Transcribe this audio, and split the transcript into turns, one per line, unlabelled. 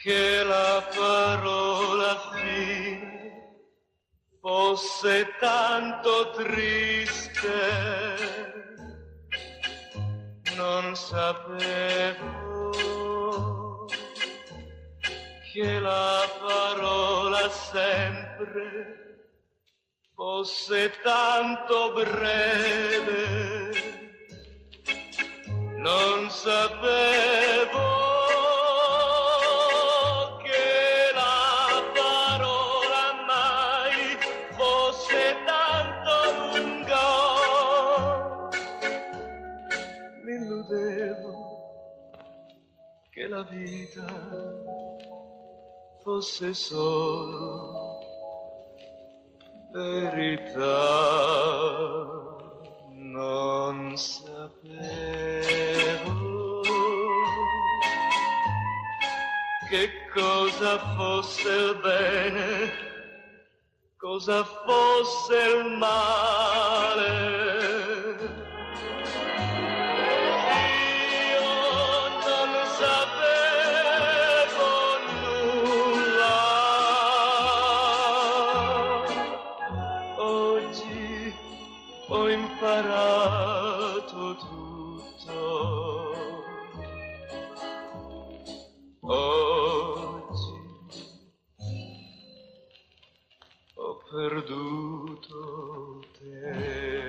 che la parola fine fosse tanto triste, non sapevo che la parola sempre fosse tanto breve, non sapevo che la parola mai fosse tanto lunga. Mi illudevo che la vita fosse solo verità, non sapevo che cosa fosse il bene, cosa fosse il male. Ho imparato tutto. Oggi ho perduto te.